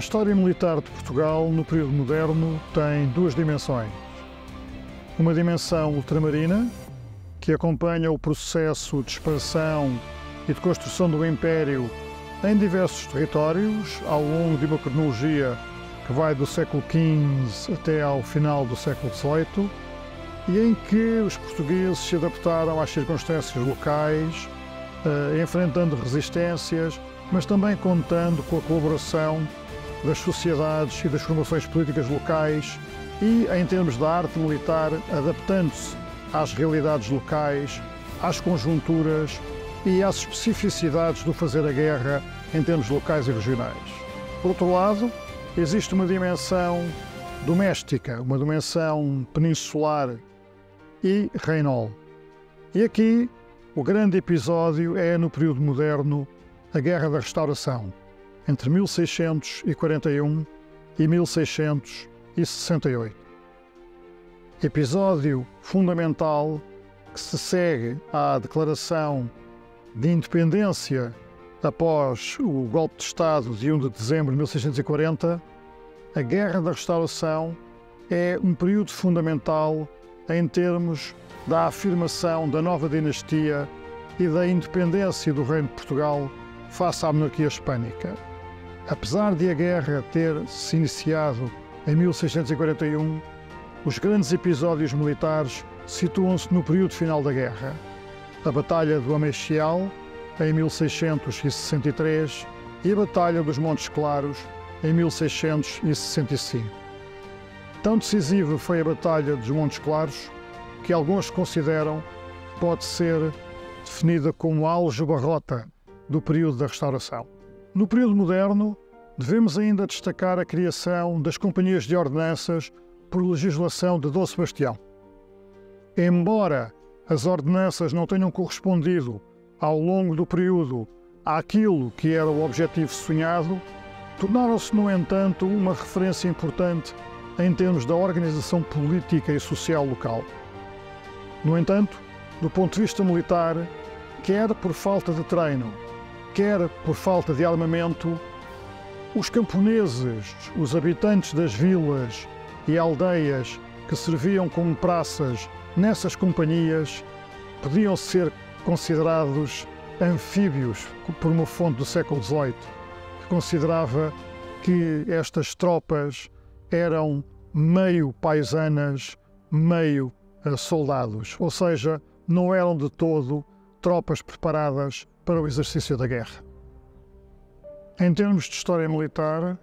história militar de Portugal no período moderno tem duas dimensões. Uma dimensão ultramarina, que acompanha o processo de expansão e de construção do Império em diversos territórios, ao longo de uma cronologia que vai do século XV até ao final do século XVIII, e em que os portugueses se adaptaram às circunstâncias locais, enfrentando resistências, mas também contando com a colaboração das sociedades e das formações políticas locais e, em termos de arte militar, adaptando-se às realidades locais, às conjunturas e às especificidades do fazer a guerra em termos locais e regionais. Por outro lado, existe uma dimensão doméstica, uma dimensão peninsular e reinol. E aqui o grande episódio é, no período moderno, a Guerra da Restauração, entre 1641 e 1668. Episódio fundamental que se segue à declaração de independência após o golpe de Estado de 1 de dezembro de 1640. A Guerra da Restauração é um período fundamental em termos da afirmação da nova dinastia e da independência do Reino de Portugal face à monarquia hispânica. Apesar de a guerra ter se iniciado em 1641, os grandes episódios militares situam-se no período final da guerra. A Batalha do Amexial, em 1663, e a Batalha dos Montes Claros, em 1665. Tão decisiva foi a Batalha dos Montes Claros que alguns consideram que pode ser definida como a algebarrota do período da Restauração. No período moderno, devemos ainda destacar a criação das companhias de ordenanças por legislação de Dom Sebastião. Embora as ordenanças não tenham correspondido ao longo do período àquilo que era o objetivo sonhado, tornaram-se, no entanto, uma referência importante em termos da organização política e social local. No entanto, do ponto de vista militar, quer por falta de treino, quer por falta de armamento, os camponeses, os habitantes das vilas e aldeias que serviam como praças nessas companhias, podiam ser considerados anfíbios por uma fonte do século XVIII, que considerava que estas tropas eram meio paisanas, meio soldados, ou seja, não eram de todo tropas preparadas para o exercício da guerra. Em termos de história militar,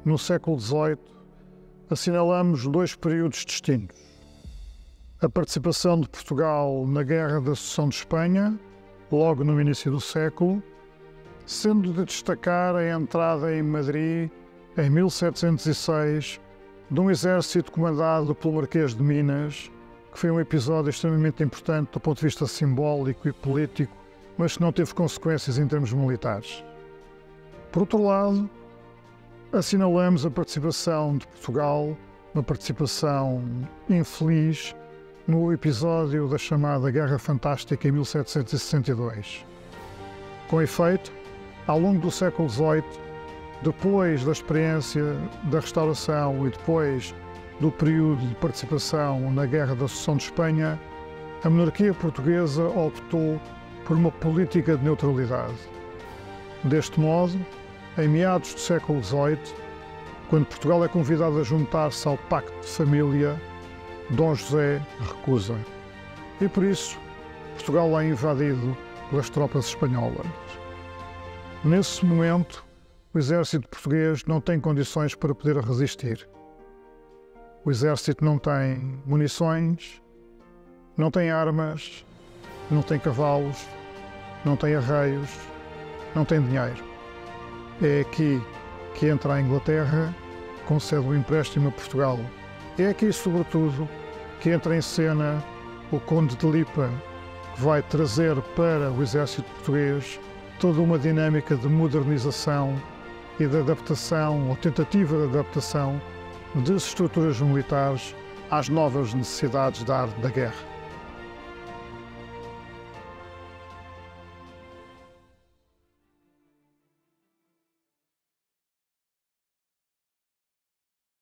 no século XVIII, assinalamos dois períodos distintos. A participação de Portugal na Guerra da Sucessão de Espanha, logo no início do século, sendo de destacar a entrada em Madrid, em 1706, de um exército comandado pelo Marquês de Minas, que foi um episódio extremamente importante do ponto de vista simbólico e político, mas que não teve consequências em termos militares. Por outro lado, assinalamos a participação de Portugal, uma participação infeliz, no episódio da chamada Guerra Fantástica em 1762. Com efeito, ao longo do século XVIII, depois da experiência da Restauração e depois do período de participação na Guerra da Sucessão de Espanha, a monarquia portuguesa optou por uma política de neutralidade. Deste modo, em meados do século XVIII, quando Portugal é convidado a juntar-se ao Pacto de Família, Dom José recusa. E por isso, Portugal é invadido pelas tropas espanholas. Nesse momento, o exército português não tem condições para poder resistir. O exército não tem munições, não tem armas, não tem cavalos, não tem arreios, não tem dinheiro. É aqui que entra a Inglaterra, concede o empréstimo a Portugal. É aqui, sobretudo, que entra em cena o Conde de Lipa, que vai trazer para o exército português toda uma dinâmica de modernização e de adaptação, ou tentativa de adaptação, das estruturas militares às novas necessidades da arte da guerra.